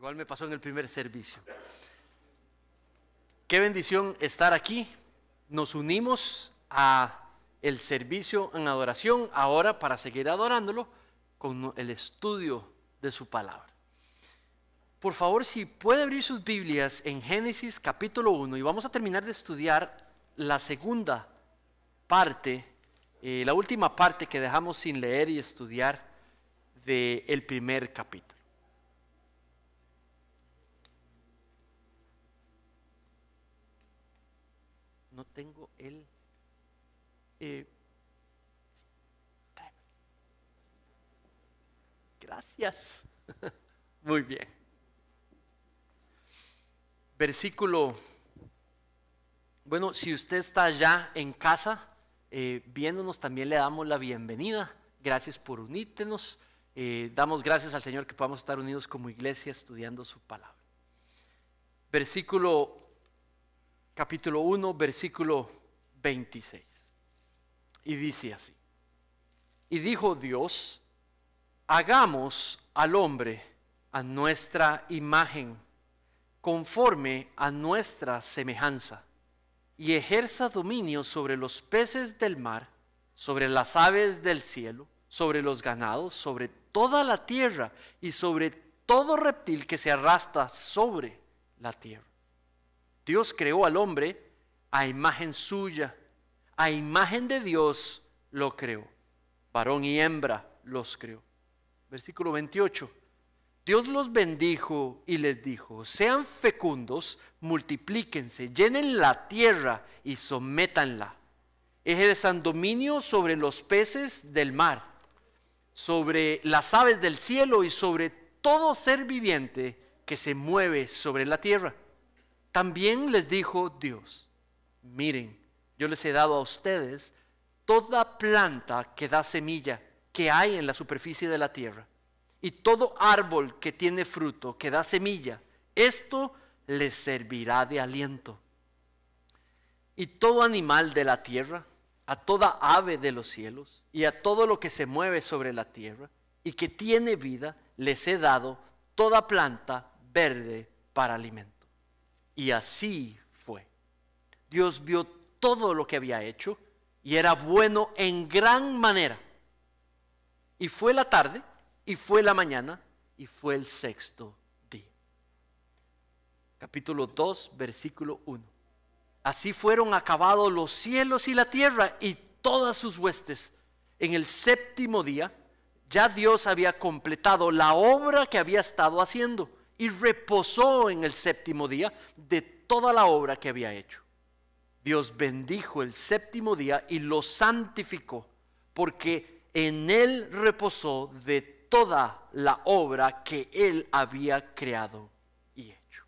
Igual me pasó en el primer servicio. Qué bendición estar aquí. Nos unimos a el servicio en adoración ahora para seguir adorándolo con el estudio de su palabra. Por favor, si puede abrir sus Biblias en Génesis capítulo 1 y vamos a terminar de estudiar la segunda parte, la última parte que dejamos sin leer y estudiar del primer capítulo. No tengo el... Gracias. Muy bien. Versículo... Bueno, si usted está ya en casa viéndonos, también le damos la bienvenida. Gracias por unírtenos. Damos gracias al Señor que podamos estar unidos como iglesia estudiando su palabra. Capítulo 1, versículo 26. Y dice así: Y dijo Dios, hagamos al hombre a nuestra imagen, conforme a nuestra semejanza, y ejerza dominio sobre los peces del mar, sobre las aves del cielo, sobre los ganados, sobre toda la tierra y sobre todo reptil que se arrastra sobre la tierra. Dios creó al hombre a imagen suya, a imagen de Dios lo creó, varón y hembra los creó. Versículo 28. Dios los bendijo y les dijo: sean fecundos, multiplíquense, llenen la tierra y sométanla. Ejerzan dominio sobre los peces del mar, sobre las aves del cielo y sobre todo ser viviente que se mueve sobre la tierra. También les dijo Dios: miren, yo les he dado a ustedes toda planta que da semilla que hay en la superficie de la tierra, y todo árbol que tiene fruto, que da semilla, esto les servirá de aliento. Y todo animal de la tierra, a toda ave de los cielos, y a todo lo que se mueve sobre la tierra, y que tiene vida, les he dado toda planta verde para alimento. Y así fue. Dios vio todo lo que había hecho, y era bueno en gran manera. Y fue la tarde, y fue la mañana, y fue el sexto día. Capítulo 2, versículo 1. Así fueron acabados los cielos y la tierra y todas sus huestes. En el séptimo día, ya Dios había completado la obra que había estado haciendo y reposó en el séptimo día de toda la obra que había hecho. Dios bendijo el séptimo día y lo santificó, porque en él reposó de toda la obra que él había creado y hecho.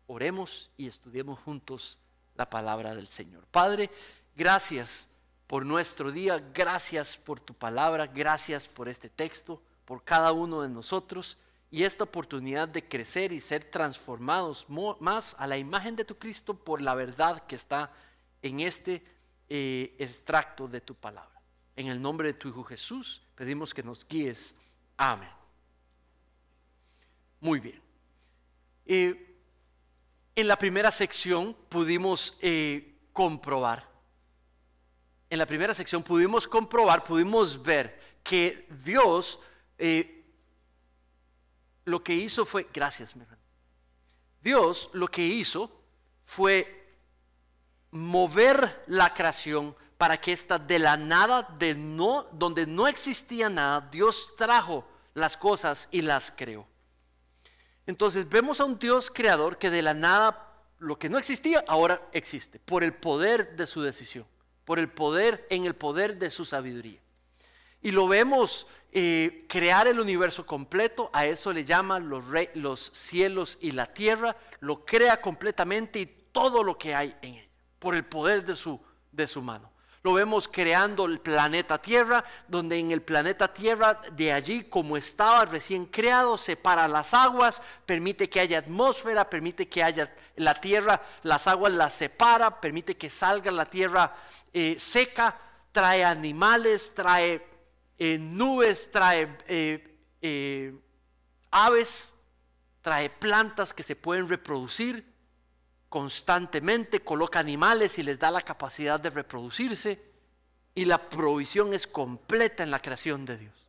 Oremos y estudiemos juntos la palabra del Señor. Padre, gracias por nuestro día, gracias por tu palabra, gracias por este texto, por cada uno de nosotros y esta oportunidad de crecer y ser transformados más a la imagen de tu Cristo por la verdad que está en este extracto de tu palabra. En el nombre de tu Hijo Jesús pedimos que nos guíes. Amén. Muy bien. En la primera sección pudimos comprobar, pudimos ver que Dios lo que hizo fue, gracias mi hermano, Dios lo que hizo fue mover la creación para que esta de la nada, donde no existía nada, Dios trajo las cosas y las creó. Entonces vemos a un Dios creador que de la nada, lo que no existía, ahora existe, por el poder de su decisión, en el poder de su sabiduría. Y lo vemos crear el universo completo, a eso le llaman los cielos y la tierra, lo crea completamente y todo lo que hay en ella, por el poder de su mano. Lo vemos creando el planeta Tierra, donde en el planeta Tierra, de allí como estaba recién creado, separa las aguas, permite que haya atmósfera, permite que haya la tierra, las aguas las separa, permite que salga la tierra seca, trae animales, trae nubes, trae aves, trae plantas que se pueden reproducir constantemente, coloca animales y les da la capacidad de reproducirse, y la provisión es completa en la creación de Dios.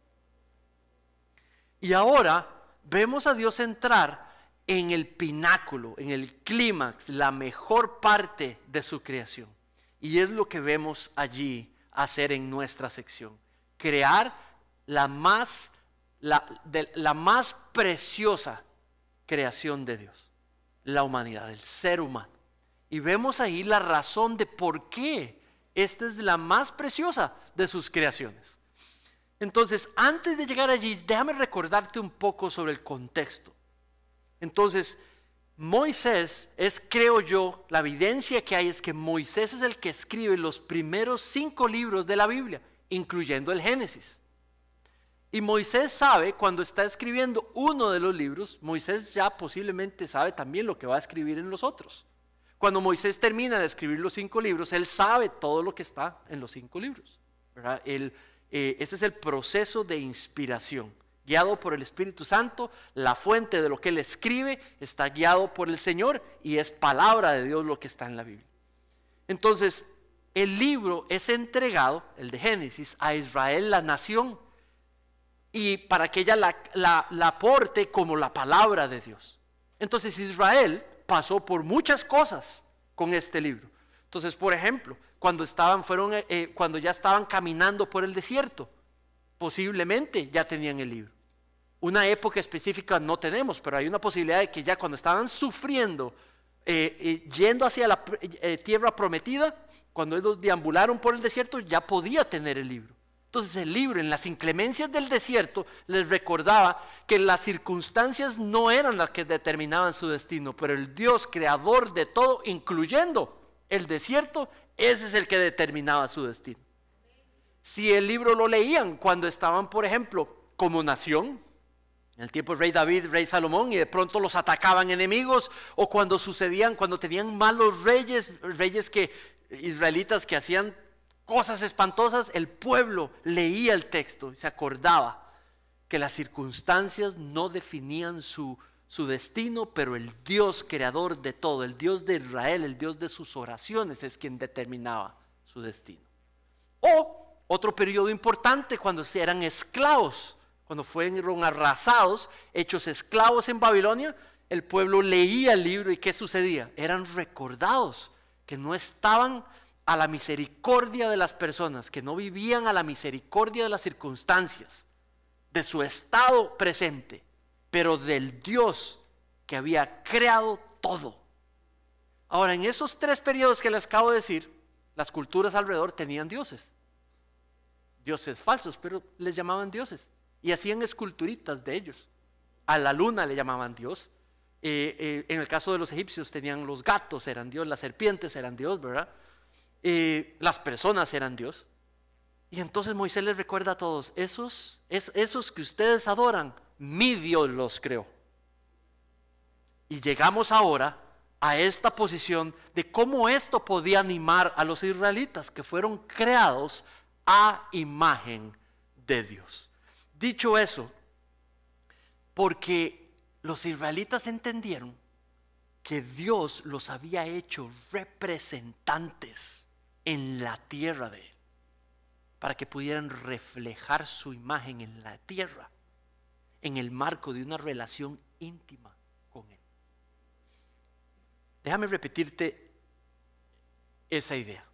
Y ahora vemos a Dios entrar en el pináculo, en el clímax, la mejor parte de su creación. Y es lo que vemos allí hacer en nuestra sección: crear la más preciosa creación de Dios, la humanidad, el ser humano. Y vemos ahí la razón de por qué esta es la más preciosa de sus creaciones. Entonces, antes de llegar allí, déjame recordarte un poco sobre el contexto. Entonces, Moisés es, creo yo, la evidencia que hay es que Moisés es el que escribe los primeros 5 libros de la Biblia, incluyendo el Génesis. Y Moisés sabe, cuando está escribiendo uno de los libros, Moisés ya posiblemente sabe también lo que va a escribir en los otros. Cuando Moisés termina de escribir los 5 libros, él sabe todo lo que está en los 5 libros, ¿verdad? Este es el proceso de inspiración, guiado por el Espíritu Santo. La fuente de lo que él escribe está guiado por el Señor y es palabra de Dios lo que está en la Biblia. Entonces, el libro es entregado, el de Génesis, a Israel, la nación, y para que ella la aporte como la palabra de Dios. Entonces, Israel pasó por muchas cosas con este libro. Entonces, por ejemplo, cuando ya estaban caminando por el desierto, posiblemente ya tenían el libro. Una época específica no tenemos, pero hay una posibilidad de que ya cuando estaban sufriendo, yendo hacia la tierra prometida, cuando ellos deambularon por el desierto, ya podía tener el libro. Entonces el libro, en las inclemencias del desierto, les recordaba que las circunstancias no eran las que determinaban su destino, pero el Dios creador de todo, incluyendo el desierto, ese es el que determinaba su destino. Si el libro lo leían cuando estaban, por ejemplo, como nación, en el tiempo del rey David, rey Salomón, y de pronto los atacaban enemigos, o cuando tenían malos reyes israelitas que hacían cosas espantosas, el pueblo leía el texto y se acordaba que las circunstancias no definían su destino, pero el Dios creador de todo, el Dios de Israel, el Dios de sus oraciones, es quien determinaba su destino. O otro periodo importante, cuando eran esclavos, cuando fueron arrasados, hechos esclavos en Babilonia, el pueblo leía el libro y ¿qué sucedía? Eran recordados que no estaban a la misericordia de las personas, que no vivían a la misericordia de las circunstancias, de su estado presente, pero del Dios que había creado todo. Ahora, en esos 3 periodos que les acabo de decir, las culturas alrededor tenían dioses falsos, pero les llamaban dioses y hacían esculturitas de ellos. A la luna le llamaban Dios. En el caso de los egipcios tenían los gatos, eran Dios, las serpientes eran Dios, ¿verdad? Las personas eran Dios. Y entonces Moisés les recuerda a todos: esos que ustedes adoran, mi Dios los creó. Y llegamos ahora a esta posición de cómo esto podía animar a los israelitas, que fueron creados a imagen de Dios. Dicho eso, porque los israelitas entendieron que Dios los había hecho representantes en la tierra de Él, para que pudieran reflejar su imagen en la tierra, en el marco de una relación íntima con Él. Déjame repetirte esa idea.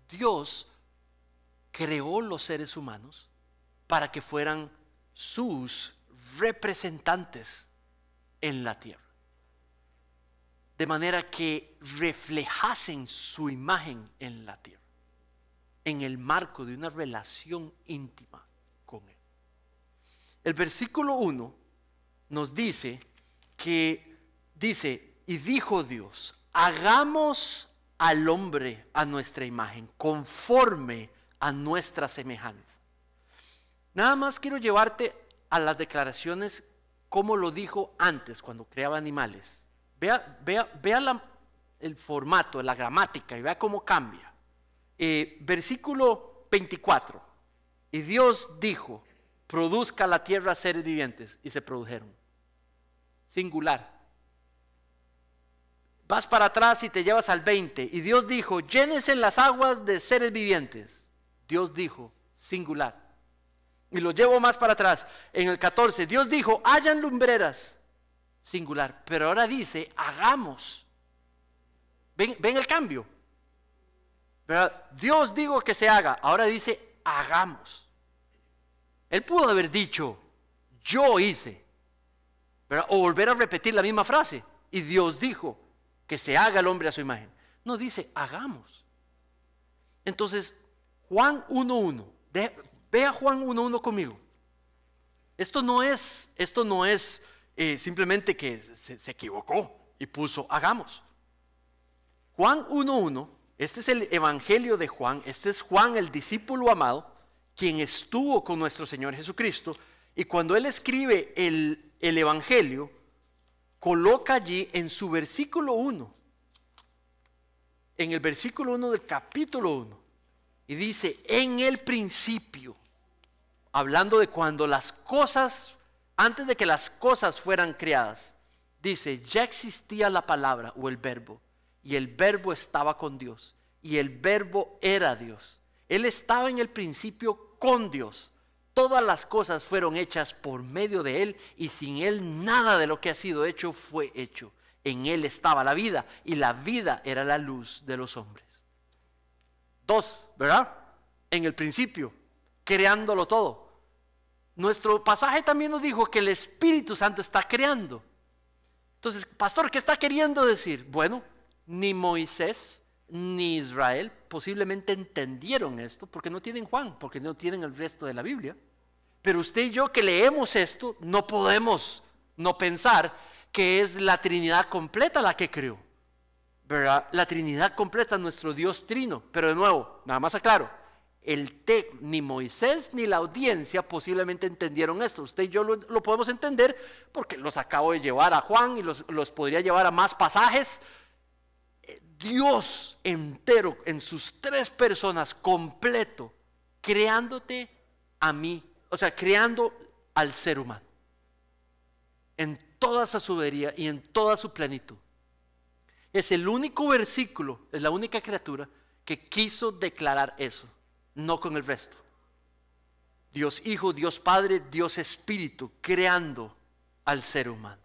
Dios creó los seres humanos para que fueran sus representantes en la tierra, de manera que reflejasen su imagen en la tierra, en el marco de una relación íntima con Él. El versículo 1 nos dice y dijo Dios: hagamos al hombre a nuestra imagen, conforme a nuestra semejanza. Nada más quiero llevarte a las declaraciones como lo dijo antes cuando creaba animales. Vea el formato, la gramática, y vea cómo cambia. Versículo 24. Y Dios dijo: produzca la tierra seres vivientes, y se produjeron. singular. Vas para atrás y te llevas al 20. Y Dios dijo, llénense las aguas de seres vivientes. Dios dijo, singular. Y lo llevo más para atrás. En el 14, Dios dijo, hayan lumbreras. Singular. Pero ahora dice, hagamos. ¿Ven el cambio? ¿Verdad? Dios dijo que se haga. Ahora dice, hagamos. Él pudo haber dicho, yo hice. ¿Verdad? O volver a repetir la misma frase. Y Dios dijo que se haga el hombre a su imagen. No, dice, hagamos. Entonces, Juan 1:1. Vea Juan 1:1 conmigo. Esto no es simplemente que se equivocó y puso hagamos. Juan 1:1, este es el evangelio de Juan, este es Juan el discípulo amado, quien estuvo con nuestro Señor Jesucristo, y cuando él escribe el evangelio, coloca allí en su versículo 1, en el versículo 1 del capítulo 1, y dice, en el principio, hablando de cuando las cosas, antes de que las cosas fueran creadas, dice, ya existía la palabra o el verbo, y el verbo estaba con Dios, y el verbo era Dios. Él estaba en el principio con Dios. Todas las cosas fueron hechas por medio de Él, y sin Él nada de lo que ha sido hecho fue hecho. En Él estaba la vida, y la vida era la luz de los hombres. 2, ¿verdad? En el principio, creándolo todo. Nuestro pasaje también nos dijo que el Espíritu Santo está creando. Entonces, pastor, ¿qué está queriendo decir? Bueno, ni Moisés ni Israel posiblemente entendieron esto porque no tienen Juan, porque no tienen el resto de la Biblia. Pero usted y yo que leemos esto no podemos no pensar que es la Trinidad completa la que creó, ¿verdad? La Trinidad completa, nuestro Dios trino. Pero de nuevo, nada más aclaro, ni Moisés ni la audiencia posiblemente entendieron esto. Usted y yo lo podemos entender porque los acabo de llevar a Juan y los podría llevar a más pasajes. Dios entero en sus 3 personas, completo, creándote a mí, o sea, creando al ser humano en toda su sabiduría y en toda su plenitud. Es el único versículo, es la única criatura que quiso declarar eso, no con el resto. Dios Hijo, Dios Padre, Dios Espíritu, creando al ser humano.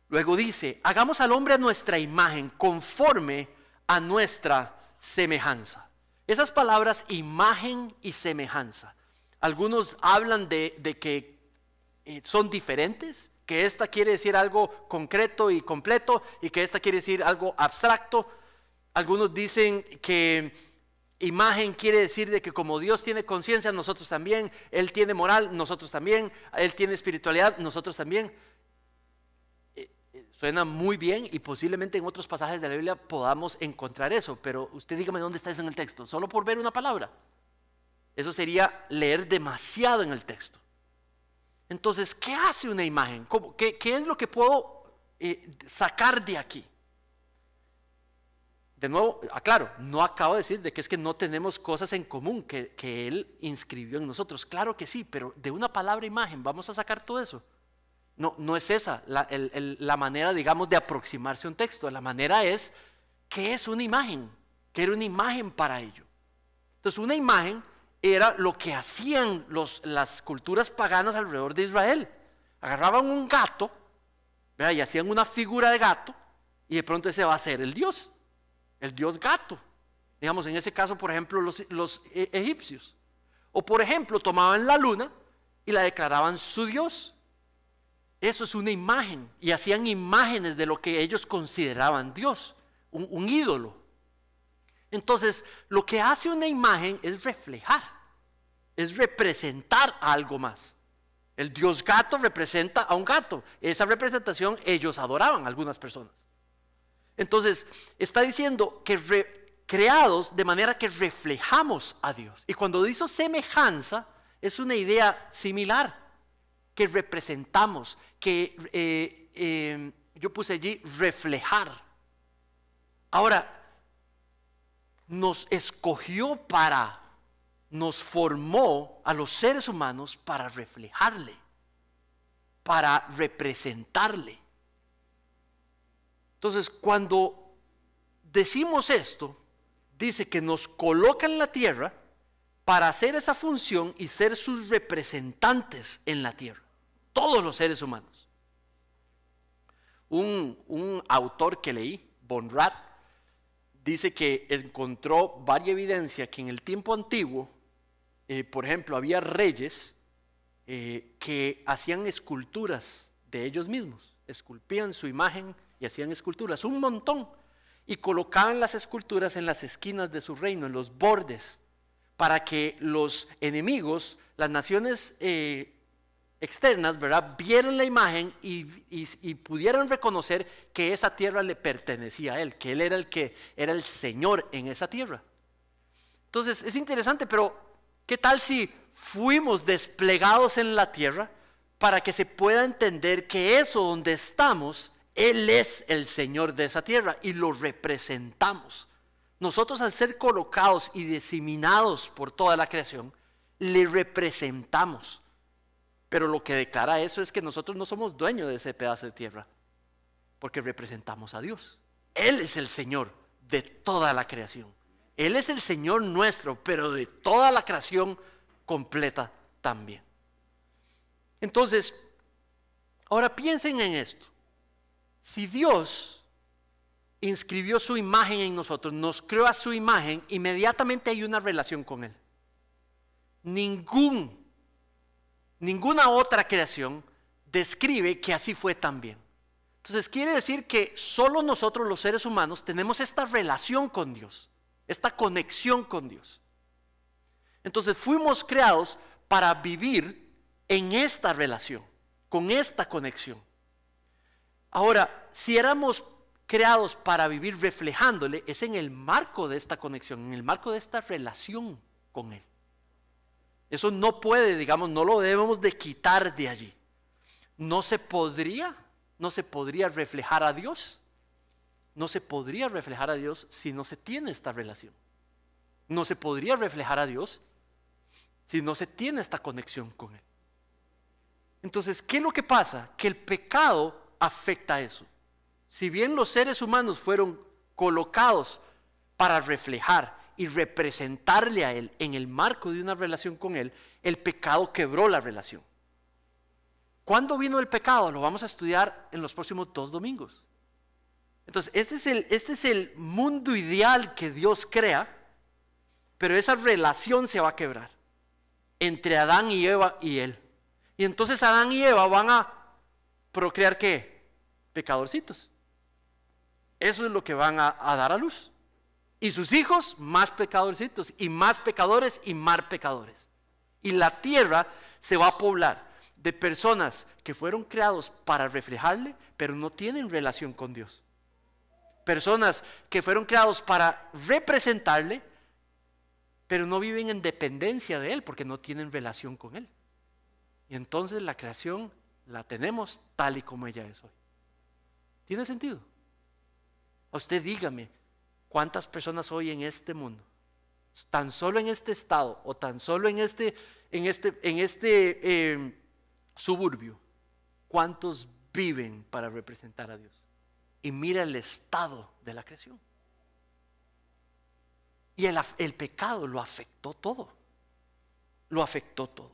Luego dice, hagamos al hombre a nuestra imagen, conforme a nuestra semejanza. Esas palabras, imagen y semejanza, algunos hablan de que son diferentes, que esta quiere decir algo concreto y completo, y que esta quiere decir algo abstracto. Algunos dicen que imagen quiere decir de que como Dios tiene conciencia, nosotros también, Él tiene moral, nosotros también, Él tiene espiritualidad, nosotros también. Suena muy bien y posiblemente en otros pasajes de la Biblia podamos encontrar eso, pero usted dígame dónde está eso en el texto, solo por ver una palabra. Eso sería leer demasiado en el texto. Entonces, ¿qué hace una imagen? ¿Qué es lo que puedo sacar de aquí? De nuevo, aclaro, no acabo de decir de que es que no tenemos cosas en común que Él inscribió en nosotros. Claro que sí, pero de una palabra imagen, ¿vamos a sacar todo eso? No es esa la manera, digamos, de aproximarse a un texto. La manera es, ¿qué es una imagen? ¿Qué era una imagen para ello? Entonces, una imagen era lo que hacían las culturas paganas alrededor de Israel. Agarraban un gato, ¿verdad? Y hacían una figura de gato, y de pronto ese va a ser el dios gato. Digamos, en ese caso, por ejemplo, los egipcios. O, por ejemplo, tomaban la luna y la declaraban su dios. Eso es una imagen, y hacían imágenes de lo que ellos consideraban Dios, un ídolo. Entonces, lo que hace una imagen es reflejar, es representar a algo más. El Dios gato representa a un gato. Esa representación ellos adoraban, algunas personas. Entonces, está diciendo que creados de manera que reflejamos a Dios. Y cuando dice semejanza, es una idea similar. Que representamos, que yo puse allí reflejar. Ahora, nos escogió nos formó a los seres humanos para reflejarle, para representarle. Entonces, cuando decimos esto, dice que nos coloca en la tierra para hacer esa función y ser sus representantes en la tierra. Todos los seres humanos. Un autor que leí, Von Rath, dice que encontró varias evidencias que en el tiempo antiguo, por ejemplo, había reyes que hacían esculturas de ellos mismos, esculpían su imagen y hacían esculturas, un montón, y colocaban las esculturas en las esquinas de su reino, en los bordes, para que los enemigos, las naciones externas, ¿verdad?, vieran la imagen y pudieran reconocer que esa tierra le pertenecía a él, que él era el que era el Señor en esa tierra. Entonces es interesante, pero ¿qué tal si fuimos desplegados en la tierra para que se pueda entender que eso donde estamos, Él es el Señor de esa tierra y lo representamos? Nosotros, al ser colocados y diseminados por toda la creación, le representamos. Pero lo que declara eso es que nosotros no somos dueños de ese pedazo de tierra, porque representamos a Dios. Él es el Señor de toda la creación. Él es el Señor nuestro, pero de toda la creación completa también. Entonces, ahora piensen en esto. Si Dios inscribió su imagen en nosotros, nos creó a su imagen, inmediatamente hay una relación con Él. Ninguna otra creación describe que así fue también. Entonces quiere decir que solo nosotros los seres humanos tenemos esta relación con Dios, esta conexión con Dios. Entonces fuimos creados para vivir en esta relación, con esta conexión. Ahora, si éramos creados para vivir reflejándole, es en el marco de esta conexión, en el marco de esta relación con Él. Eso no puede, digamos, no lo debemos de quitar de allí. No se podría reflejar a Dios. No se podría reflejar a Dios si no se tiene esta relación. No se podría reflejar a Dios si no se tiene esta conexión con Él. Entonces, ¿qué es lo que pasa? Que el pecado afecta a eso. Si bien los seres humanos fueron colocados para reflejar y representarle a Él en el marco de una relación con Él, el pecado quebró la relación. ¿Cuándo vino el pecado? Lo vamos a estudiar en los próximos 2 domingos. Entonces, este es el mundo ideal que Dios crea, pero esa relación se va a quebrar entre Adán y Eva y Él. Y entonces Adán y Eva van a procrear ¿qué? Pecadorcitos. Eso es lo que van a dar a luz. Y sus hijos, más pecadorcitos, y más pecadores y más pecadores. Y la tierra se va a poblar de personas que fueron creados para reflejarle, pero no tienen relación con Dios. Personas que fueron creados para representarle, pero no viven en dependencia de Él, porque no tienen relación con Él. Y entonces la creación la tenemos tal y como ella es hoy. ¿Tiene sentido? A usted dígame, ¿cuántas personas hoy en este mundo, tan solo en este estado o tan solo en este suburbio, cuántos viven para representar a Dios? Y mira el estado de la creación. Y el pecado lo afectó todo. Lo afectó todo.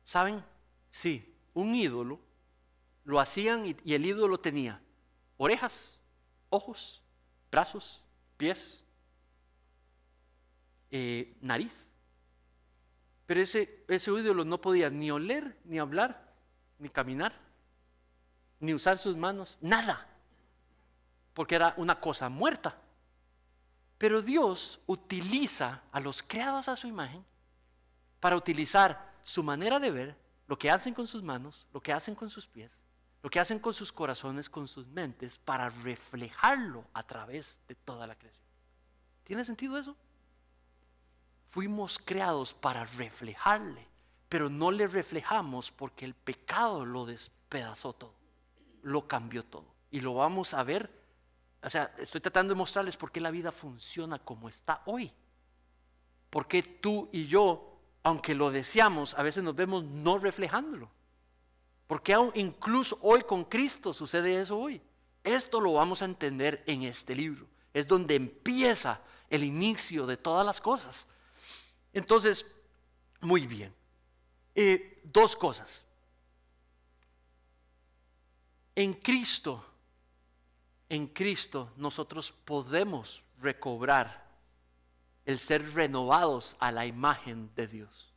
¿Saben? Sí, un ídolo lo hacían y el ídolo tenía orejas, ojos, brazos, pies, nariz. Pero ese ídolo no podía ni oler, ni hablar, ni caminar, ni usar sus manos, nada, porque era una cosa muerta. Pero Dios utiliza a los creados a su imagen para utilizar su manera de ver, lo que hacen con sus manos, lo que hacen con sus pies, lo que hacen con sus corazones, con sus mentes, para reflejarlo a través de toda la creación. ¿Tiene sentido eso? Fuimos creados para reflejarle, pero no le reflejamos porque el pecado lo despedazó todo, lo cambió todo. Y lo vamos a ver, o sea, estoy tratando de mostrarles por qué la vida funciona como está hoy. Por qué tú y yo aunque lo deseamos, a veces nos vemos no reflejándolo. Porque aún incluso hoy con Cristo sucede eso hoy. Esto lo vamos a entender en este libro. Es donde empieza el inicio de todas las cosas. Entonces, muy bien. Dos cosas. En Cristo nosotros podemos recobrar el ser renovados a la imagen de Dios.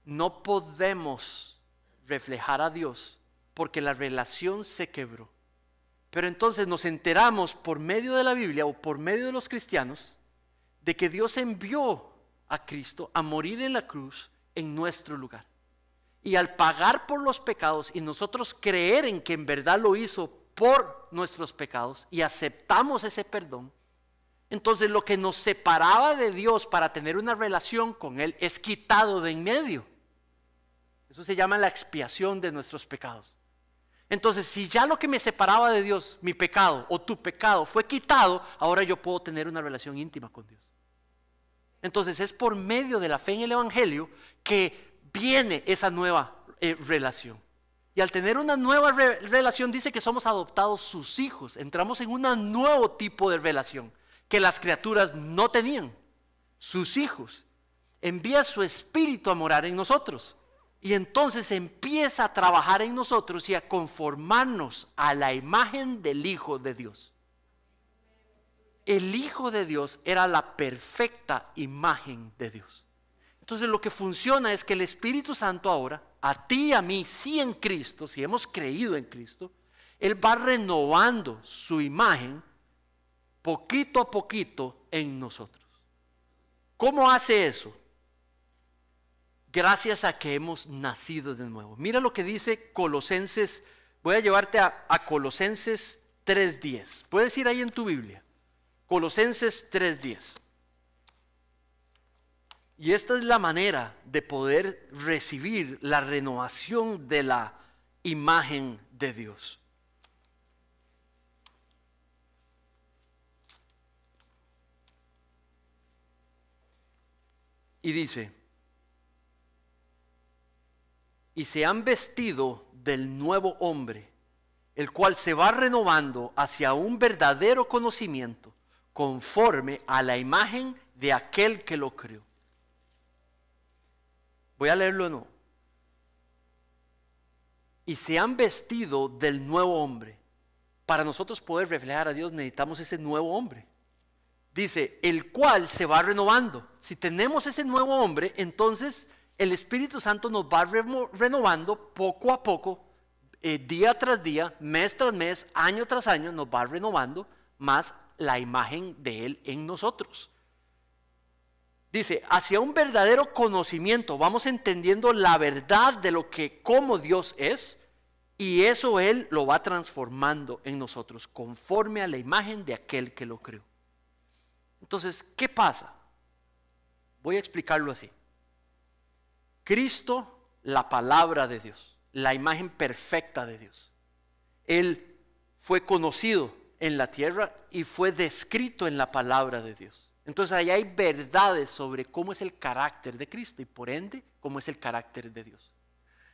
No podemos reflejar a Dios porque la relación se quebró. Pero entonces nos enteramos por medio de la Biblia o por medio de los cristianos de que Dios envió a Cristo a morir en la cruz en nuestro lugar. Y al pagar por los pecados y nosotros creer en que en verdad lo hizo por nuestros pecados y aceptamos ese perdón, entonces lo que nos separaba de Dios para tener una relación con Él es quitado de en medio. Eso se llama la expiación de nuestros pecados. Entonces, si ya lo que me separaba de Dios, mi pecado o tu pecado, fue quitado, ahora yo puedo tener una relación íntima con Dios. Entonces es por medio de la fe en el Evangelio que viene esa nueva relación. Y al tener una nueva relación dice que somos adoptados sus hijos. Entramos en un nuevo tipo de relación que las criaturas no tenían. Sus hijos. Envía su espíritu a morar en nosotros. Y entonces empieza a trabajar en nosotros y a conformarnos a la imagen del Hijo de Dios. El Hijo de Dios era la perfecta imagen de Dios. Entonces lo que funciona es que el Espíritu Santo ahora, a ti y a mí, si en Cristo, si hemos creído en Cristo, Él va renovando su imagen poquito a poquito en nosotros. ¿Cómo hace eso? Gracias a que hemos nacido de nuevo. Mira lo que dice Colosenses. Voy a llevarte a Colosenses 3:10. Puedes ir ahí en tu Biblia. Colosenses 3:10. Y esta es la manera de poder recibir la renovación de la imagen de Dios. Y dice: y se han vestido del nuevo hombre, el cual se va renovando hacia un verdadero conocimiento, conforme a la imagen de aquel que lo creó. Voy a leerlo de nuevo. Y se han vestido del nuevo hombre. Para nosotros poder reflejar a Dios necesitamos ese nuevo hombre. Dice, el cual se va renovando. Si tenemos ese nuevo hombre, entonces el Espíritu Santo nos va renovando poco a poco, día tras día, mes tras mes, año tras año, nos va renovando más la imagen de Él en nosotros. Dice, hacia un verdadero conocimiento, vamos entendiendo la verdad de lo que, como Dios es, y eso Él lo va transformando en nosotros, conforme a la imagen de aquel que lo creó. Entonces, ¿qué pasa? Voy a explicarlo así. Cristo, la palabra de Dios, la imagen perfecta de Dios. Él fue conocido en la tierra y fue descrito en la palabra de Dios. Entonces ahí hay verdades sobre cómo es el carácter de Cristo y por ende cómo es el carácter de Dios.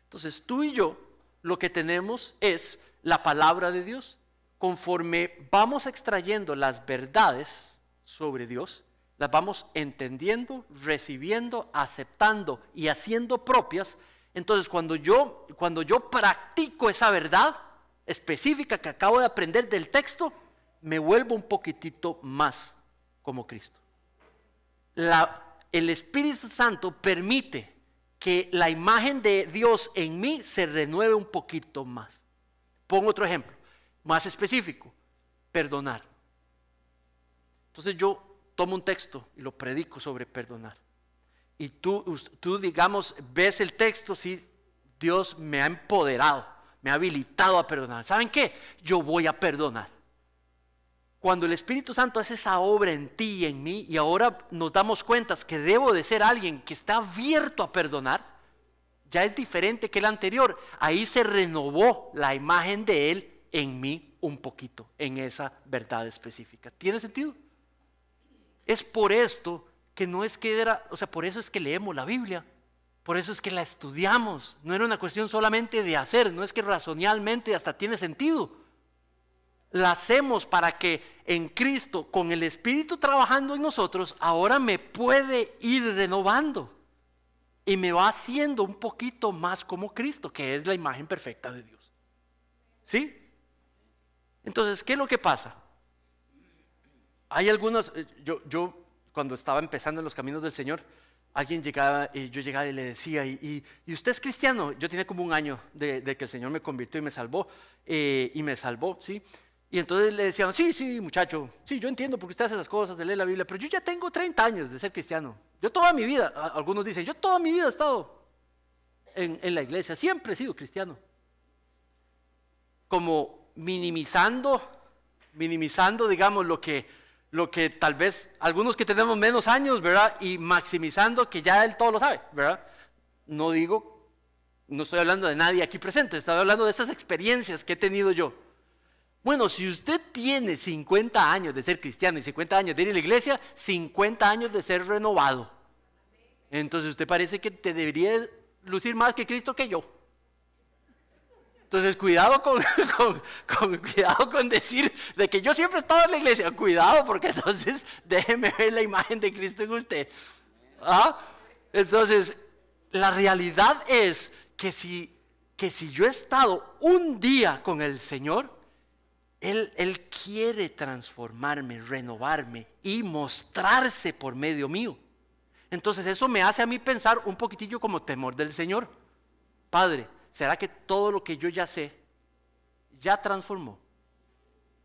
Entonces tú y yo lo que tenemos es la palabra de Dios. Conforme vamos extrayendo las verdades sobre Dios, las vamos entendiendo, recibiendo, aceptando y haciendo propias. Entonces cuando yo practico esa verdad específica que acabo de aprender del texto, me vuelvo un poquitito más como Cristo. El Espíritu Santo permite que la imagen de Dios en mí se renueve un poquito más. Pongo otro ejemplo, más específico, perdonar. Entonces yo tomo un texto y lo predico sobre perdonar. Y tú digamos, ves el texto, sí, Dios me ha empoderado, me ha habilitado a perdonar. ¿Saben qué? Yo voy a perdonar. Cuando el Espíritu Santo hace esa obra en ti y en mí, y ahora nos damos cuenta que debo de ser alguien que está abierto a perdonar, ya es diferente que el anterior. Ahí se renovó la imagen de Él en mí un poquito, en esa verdad específica. ¿Tiene sentido? Es por esto que no es que era, o sea, por eso es que leemos la Biblia, por eso es que la estudiamos. No era una cuestión solamente de hacer, no es que racionalmente hasta tiene sentido. La hacemos para que en Cristo, con el Espíritu trabajando en nosotros, ahora me puede ir renovando y me va haciendo un poquito más como Cristo, que es la imagen perfecta de Dios. ¿Sí? Entonces, ¿qué es lo que pasa? Hay algunos, yo cuando estaba empezando en los caminos del Señor, alguien llegaba y yo llegaba y le decía, ¿y usted es cristiano? Yo tenía como un año de que el Señor me convirtió y me salvó, ¿sí? Y entonces le decían, sí, muchacho, sí, yo entiendo porque usted hace esas cosas de leer la Biblia, pero yo ya tengo 30 años de ser cristiano. Yo toda mi vida, algunos dicen, yo toda mi vida he estado en la iglesia, siempre he sido cristiano. Como minimizando, digamos, lo que tal vez algunos que tenemos menos años, ¿verdad? Y maximizando que ya él todo lo sabe, ¿verdad? No estoy hablando de nadie aquí presente, estoy hablando de esas experiencias que he tenido yo. Bueno, si usted tiene 50 años de ser cristiano y 50 años de ir a la iglesia, 50 años de ser renovado. Entonces usted parece que te debería lucir más que Cristo que yo. Entonces cuidado cuidado con decir de que yo siempre he estado en la iglesia. Cuidado, porque entonces déjeme ver la imagen de Cristo en usted. Entonces la realidad es que si yo he estado un día con el Señor, Él quiere transformarme, renovarme y mostrarse por medio mío. Entonces eso me hace a mí pensar un poquitillo como temor del Señor. Padre, ¿será que todo lo que yo ya sé ya transformó?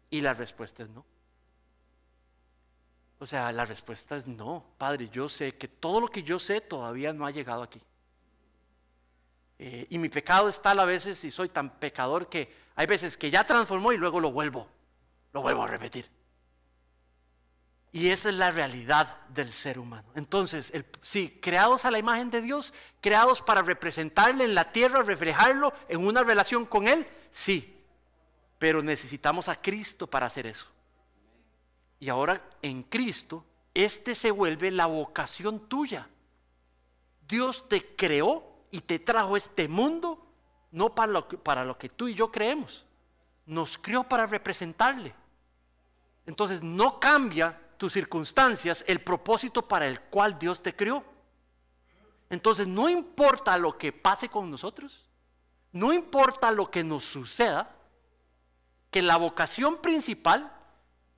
Y la respuesta es no. O sea, la respuesta es no. Padre, yo sé que todo lo que yo sé todavía no ha llegado aquí. Y mi pecado es tal a veces, y soy tan pecador que hay veces que ya transformó y luego lo vuelvo a repetir. Y esa es la realidad del ser humano. Entonces, sí, creados a la imagen de Dios, creados para representarle en la tierra, reflejarlo en una relación con Él, sí, pero necesitamos a Cristo para hacer eso. Y ahora en Cristo, se vuelve la vocación tuya. Dios te creó y te trajo a este mundo, no para lo que tú y yo creemos. Nos creó para representarle. Entonces no cambia tus circunstancias el propósito para el cual Dios te creó. Entonces no importa lo que pase con nosotros, no importa lo que nos suceda, que la vocación principal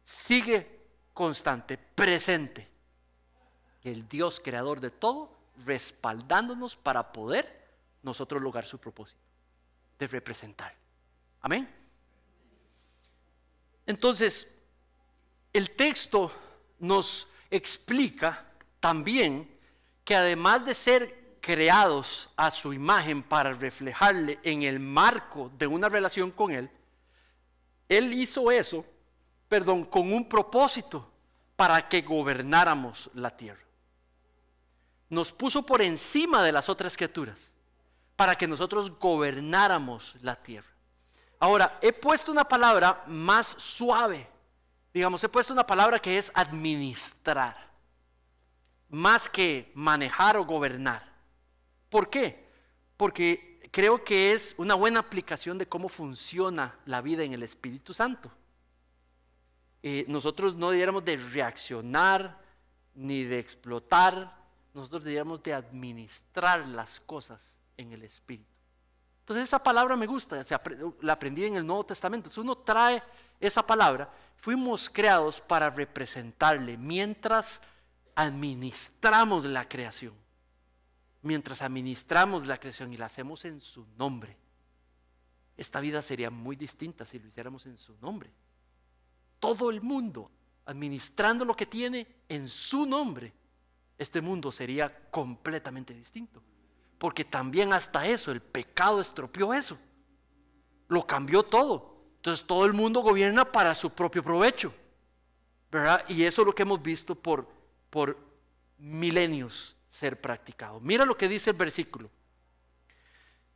sigue constante, presente. El Dios creador de todo, respaldándonos para poder nosotros lograr su propósito de representar. Amén. Entonces, el texto nos explica también que además de ser creados a su imagen para reflejarle en el marco de una relación con Él, Él hizo eso, con un propósito para que gobernáramos la tierra. Nos puso por encima de las otras criaturas para que nosotros gobernáramos la tierra. Ahora, he puesto una palabra más suave. Digamos, he puesto una palabra que es administrar, más que manejar o gobernar. ¿Por qué? Porque creo que es una buena aplicación de cómo funciona la vida en el Espíritu Santo. Nosotros no debiéramos de reaccionar ni de explotar, nosotros debiéramos de administrar las cosas en el Espíritu. Entonces esa palabra me gusta, la aprendí en el Nuevo Testamento. Entonces uno trae esa palabra. Fuimos creados para representarle mientras administramos la creación. Mientras administramos la creación y la hacemos en su nombre. Esta vida sería muy distinta si lo hiciéramos en su nombre. Todo el mundo administrando lo que tiene en su nombre, este mundo sería completamente distinto. Porque también hasta eso, el pecado estropeó eso. Lo cambió todo. Entonces todo el mundo gobierna para su propio provecho, ¿verdad? Y eso es lo que hemos visto por milenios ser practicado. Mira lo que dice el versículo.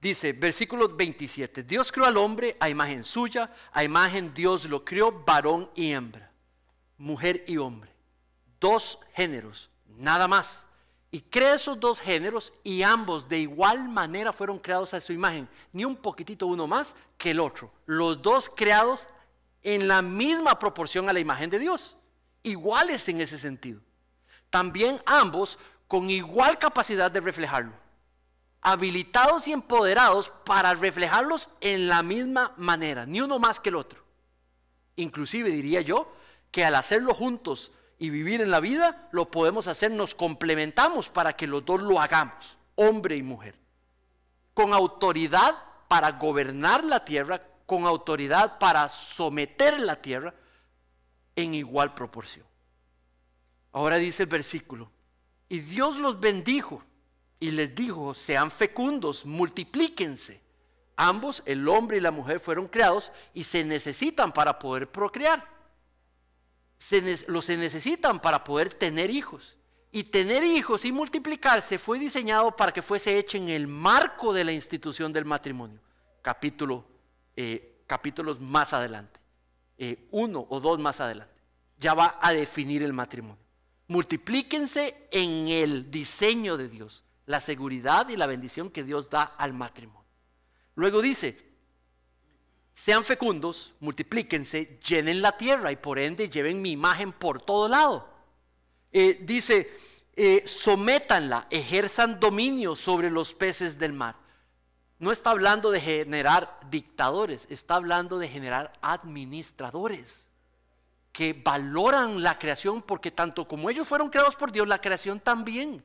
Dice, versículo 27, Dios creó al hombre a imagen suya, a imagen Dios lo creó, varón y hembra, mujer y hombre. Dos géneros, nada más. Y crea esos dos géneros y ambos de igual manera fueron creados a su imagen, ni un poquitito uno más que el otro. Los dos creados en la misma proporción a la imagen de Dios, iguales en ese sentido. También ambos con igual capacidad de reflejarlo, habilitados y empoderados para reflejarlos en la misma manera, ni uno más que el otro. Inclusive diría yo que al hacerlo juntos y vivir en la vida, lo podemos hacer, nos complementamos para que los dos lo hagamos, hombre y mujer, con autoridad para gobernar la tierra, con autoridad para someter la tierra en igual proporción. Ahora dice el versículo, y Dios los bendijo y les dijo, sean fecundos, multiplíquense. Ambos, el hombre y la mujer, fueron creados y se necesitan para poder procrear. Se necesitan para poder tener hijos. Y tener hijos y multiplicarse fue diseñado para que fuese hecho en el marco de la institución del matrimonio. Capítulos más adelante, 1 o 2 más adelante, ya va a definir el matrimonio. Multiplíquense en el diseño de Dios, la seguridad y la bendición que Dios da al matrimonio. Luego dice, sean fecundos, multiplíquense, llenen la tierra y por ende lleven mi imagen por todo lado. Dice, sométanla, ejerzan dominio sobre los peces del mar. No está hablando de generar dictadores, está hablando de generar administradores que valoran la creación, porque tanto como ellos fueron creados por Dios, la creación también.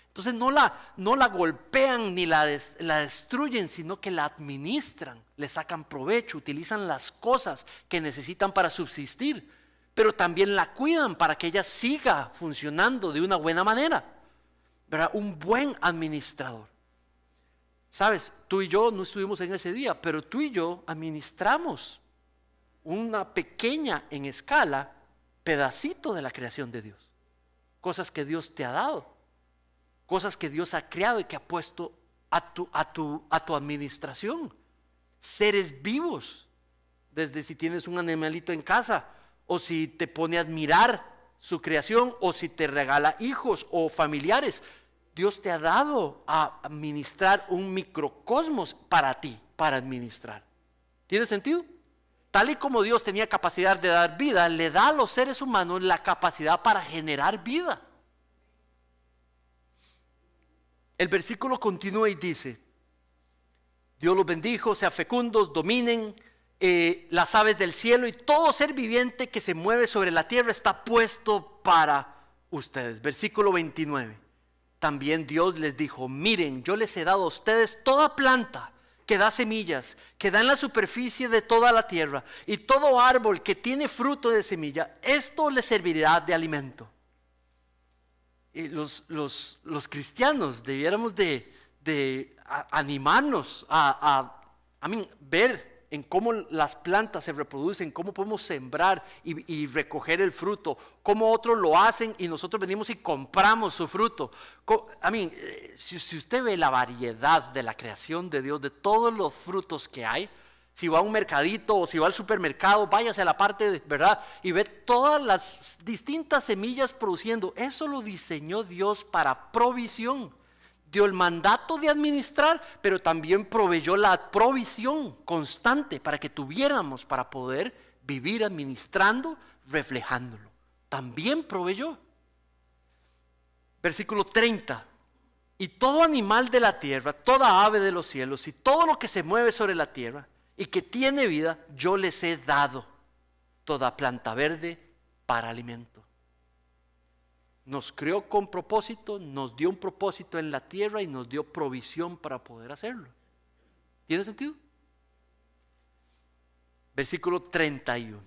Entonces no la golpean ni la destruyen, sino que la administran, le sacan provecho, utilizan las cosas que necesitan para subsistir, pero también la cuidan para que ella siga funcionando de una buena manera, ¿verdad? Un buen administrador. Sabes, tú y yo no estuvimos en ese día, pero tú y yo administramos una pequeña en escala pedacito de la creación de Dios, cosas que Dios te ha dado, cosas que Dios ha creado y que ha puesto a tu administración, seres vivos, desde si tienes un animalito en casa, o si te pone a admirar su creación, o si te regala hijos o familiares. Dios te ha dado a administrar un microcosmos para ti, para administrar. ¿Tiene sentido? Tal y como Dios tenía capacidad de dar vida, le da a los seres humanos la capacidad para generar vida. El versículo continúa y dice, Dios los bendijo, sean fecundos, dominen las aves del cielo y todo ser viviente que se mueve sobre la tierra está puesto para ustedes. Versículo 29. También Dios les dijo, miren, yo les he dado a ustedes toda planta que da semillas, que da en la superficie de toda la tierra, y todo árbol que tiene fruto de semilla, esto les servirá de alimento. Y los cristianos debiéramos de animarnos a ver en cómo las plantas se reproducen, cómo podemos sembrar y recoger el fruto, cómo otros lo hacen y nosotros venimos y compramos su fruto. Si usted ve la variedad de la creación de Dios, de todos los frutos que hay, si va a un mercadito o si va al supermercado, váyase a la parte, ¿verdad? Y ve todas las distintas semillas produciendo. Eso lo diseñó Dios para provisión. Dio el mandato de administrar, pero también proveyó la provisión constante para que tuviéramos para poder vivir administrando, reflejándolo. También proveyó. Versículo 30. Y todo animal de la tierra, toda ave de los cielos y todo lo que se mueve sobre la tierra y que tiene vida, yo les he dado toda planta verde para alimento. Nos creó con propósito, nos dio un propósito en la tierra y nos dio provisión para poder hacerlo. ¿Tiene sentido? Versículo 31.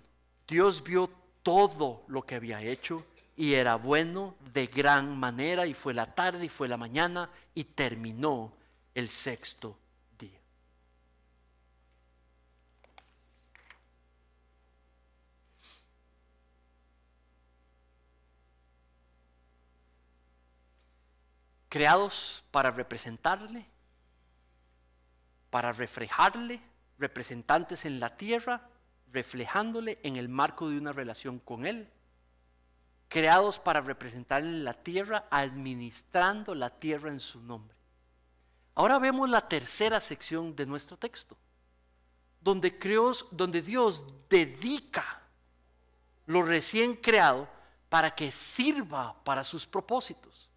Dios vio todo lo que había hecho y era bueno de gran manera, y fue la tarde y fue la mañana y terminó el sexto día. Creados para representarle, para reflejarle, representantes en la tierra, reflejándole en el marco de una relación con Él. creados para representar la tierra, administrando la tierra en su nombre. Ahora vemos la tercera sección de nuestro texto, donde Dios dedica lo recién creado para que sirva para sus propósitos.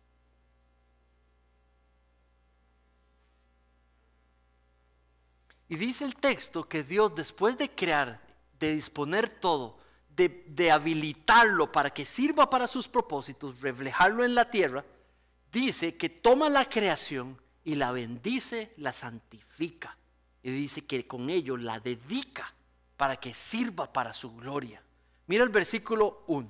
Y dice el texto que Dios, después de crear, de disponer todo, de habilitarlo para que sirva para sus propósitos, reflejarlo en la tierra, dice que toma la creación y la bendice, la santifica. Y dice que con ello la dedica para que sirva para su gloria. Mira el versículo 1.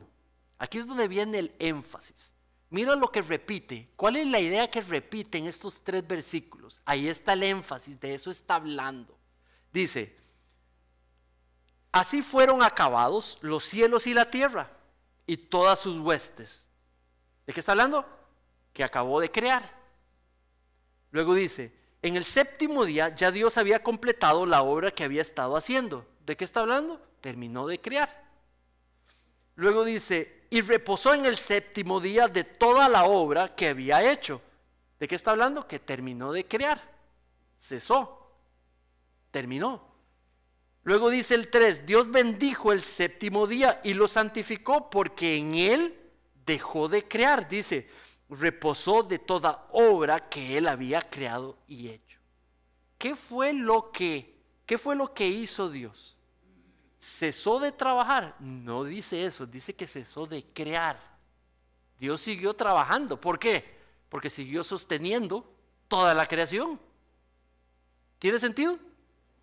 Aquí es donde viene el énfasis. Mira lo que repite. ¿Cuál es la idea que repite en estos 3 versículos? Ahí está el énfasis, de eso está hablando. Dice, así fueron acabados los cielos y la tierra y todas sus huestes. ¿De qué está hablando? Que acabó de crear. Luego dice, en el séptimo día ya Dios había completado la obra que había estado haciendo. ¿De qué está hablando? Terminó de crear. Luego dice, y reposó en el séptimo día de toda la obra que había hecho. ¿De qué está hablando? Que terminó de crear. Cesó. Terminó. Luego dice el 3, Dios bendijo el séptimo día y lo santificó porque en él dejó de crear. Dice, reposó de toda obra que él había creado y hecho. ¿Qué fue lo que hizo Dios? ¿Cesó de trabajar? No dice eso, dice que cesó de crear. Dios siguió trabajando. ¿Por qué? Porque siguió sosteniendo toda la creación. ¿Tiene sentido?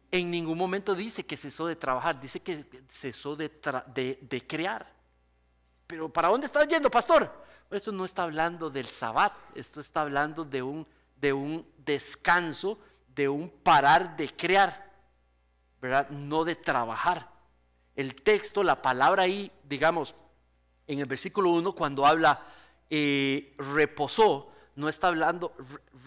En ningún momento dice que cesó de trabajar, dice que cesó de crear. Pero ¿para dónde estás yendo, pastor? Esto no está hablando del sabbat, esto está hablando de un descanso, de un parar de crear, ¿verdad? No de trabajar. El texto, la palabra ahí, digamos, en el versículo 1, cuando habla reposó, no está hablando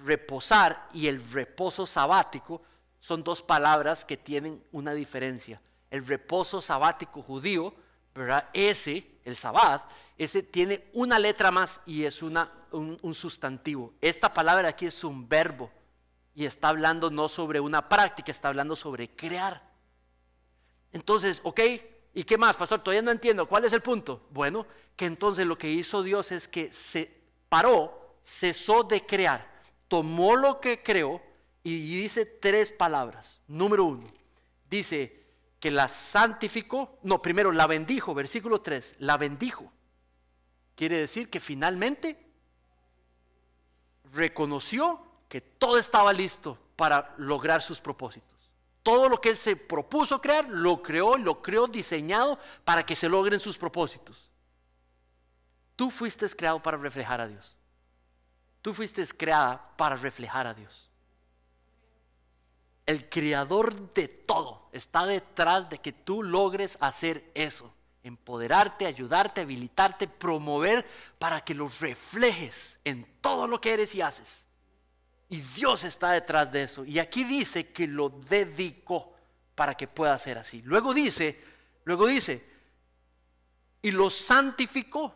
reposar y el reposo sabático, son 2 palabras que tienen una diferencia. El reposo sabático judío, ¿verdad? El sabbat, ese tiene una letra más y es un sustantivo. Esta palabra aquí es un verbo y está hablando no sobre una práctica, está hablando sobre crear. Entonces, ok, ¿y qué más, pastor? Todavía no entiendo, ¿cuál es el punto? Bueno, que entonces lo que hizo Dios es que se paró, cesó de crear, tomó lo que creó y dice 3 palabras. Número 1, dice que la santificó, no, primero la bendijo, versículo 3, la bendijo. Quiere decir que finalmente reconoció que todo estaba listo para lograr sus propósitos. Todo lo que él se propuso crear, lo creó diseñado para que se logren sus propósitos. Tú fuiste creado para reflejar a Dios. Tú fuiste creada para reflejar a Dios. El creador de todo está detrás de que tú logres hacer eso. Empoderarte, ayudarte, habilitarte, promover para que los reflejes en todo lo que eres y haces. Y Dios está detrás de eso. Y aquí dice que lo dedicó para que pueda ser así. Luego dice, y lo santificó.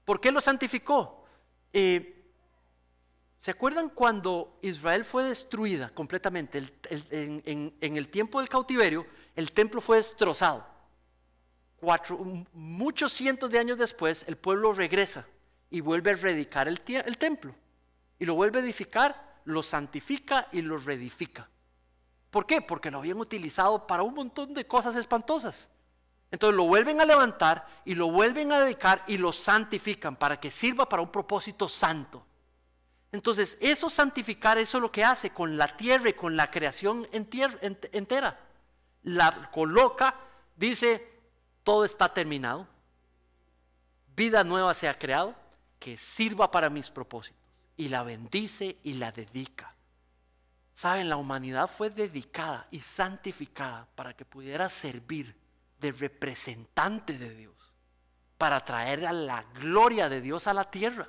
¿Por qué lo santificó? ¿Se acuerdan cuando Israel fue destruida completamente? En el tiempo del cautiverio, el templo fue destrozado. Muchos cientos de años después, el pueblo regresa y vuelve a reedificar el templo. Y lo vuelve a edificar, lo santifica y lo reedifica. ¿Por qué? Porque lo habían utilizado para un montón de cosas espantosas. Entonces lo vuelven a levantar y lo vuelven a dedicar y lo santifican para que sirva para un propósito santo. Entonces eso santificar, eso es lo que hace con la tierra y con la creación entera. La coloca, dice, todo está terminado, vida nueva se ha creado, que sirva para mis propósitos. Y la bendice y la dedica. Saben, la humanidad fue dedicada y santificada para que pudiera servir de representante de Dios, para traer a la gloria de Dios a la tierra,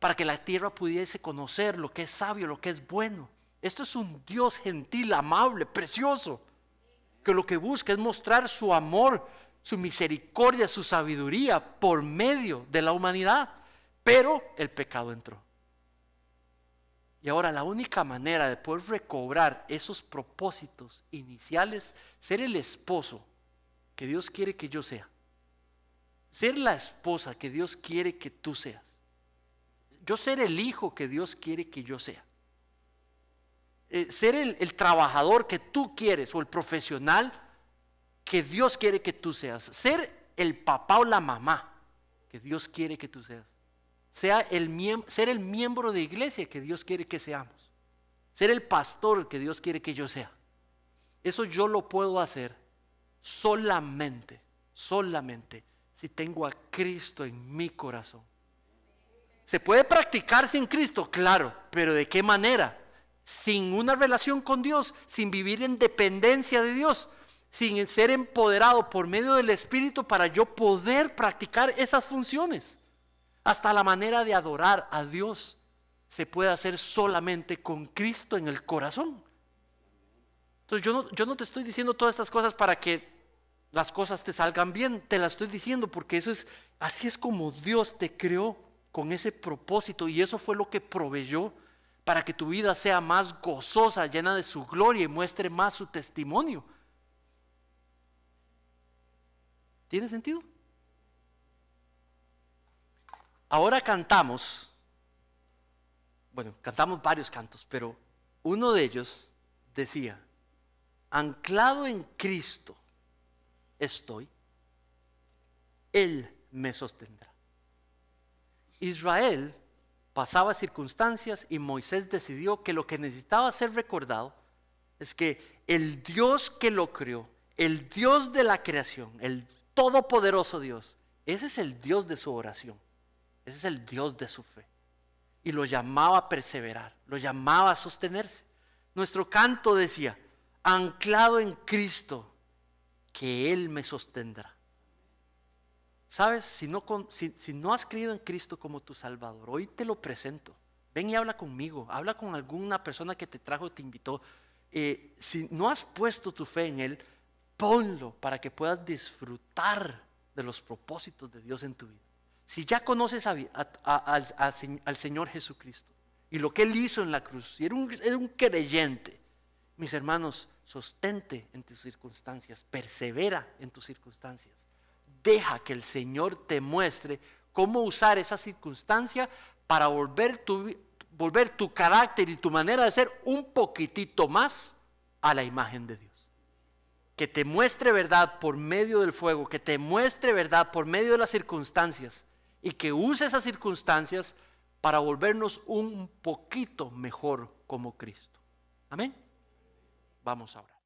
para que la tierra pudiese conocer lo que es sabio, lo que es bueno. Esto es un Dios gentil, amable, precioso, que lo que busca es mostrar su amor su misericordia, su sabiduría por medio de la humanidad. Pero el pecado entró. Y ahora la única manera de poder recobrar esos propósitos iniciales, ser el esposo que Dios quiere que yo sea, ser la esposa que Dios quiere que tú seas, yo ser el hijo que Dios quiere que yo sea, ser el trabajador que tú quieres o el profesional que Dios quiere que tú seas, ser el papá o la mamá que Dios quiere que tú seas, ser el miembro de iglesia que Dios quiere que seamos, ser el pastor que Dios quiere que yo sea. Eso yo lo puedo hacer solamente si tengo a Cristo en mi corazón. ¿Se puede practicar sin Cristo? Claro, pero ¿de qué manera? Sin una relación con Dios, sin vivir en dependencia de Dios, sin ser empoderado por medio del Espíritu para yo poder practicar esas funciones. Hasta la manera de adorar a Dios se puede hacer solamente con Cristo en el corazón. Entonces yo no te estoy diciendo todas estas cosas para que las cosas te salgan bien, te las estoy diciendo porque así es como Dios te creó, con ese propósito, y eso fue lo que proveyó para que tu vida sea más gozosa, llena de su gloria y muestre más su testimonio. ¿Tiene sentido? Ahora cantamos varios cantos, pero uno de ellos decía: anclado en Cristo estoy, Él me sostendrá. Israel pasaba circunstancias y Moisés decidió que lo que necesitaba ser recordado es que el Dios que lo creó, el Dios de la creación, el todopoderoso Dios, ese es el Dios de su oración, ese es el Dios de su fe. Y lo llamaba a perseverar, lo llamaba a sostenerse. Nuestro canto decía: anclado en Cristo, que Él me sostendrá. ¿Sabes? Si no has creído en Cristo como tu Salvador, hoy te lo presento. Ven y habla conmigo, habla con alguna persona que te trajo, te invitó. Si no has puesto tu fe en Él, ponlo para que puedas disfrutar de los propósitos de Dios en tu vida. Si ya conoces al Señor Jesucristo y lo que Él hizo en la cruz, si eres un creyente, mis hermanos, sostente en tus circunstancias, persevera en tus circunstancias. Deja que el Señor te muestre cómo usar esa circunstancia para volver tu carácter y tu manera de ser un poquitito más a la imagen de Dios. Que te muestre verdad por medio del fuego, que te muestre verdad por medio de las circunstancias y que use esas circunstancias para volvernos un poquito mejor como Cristo. Amén. Vamos a orar.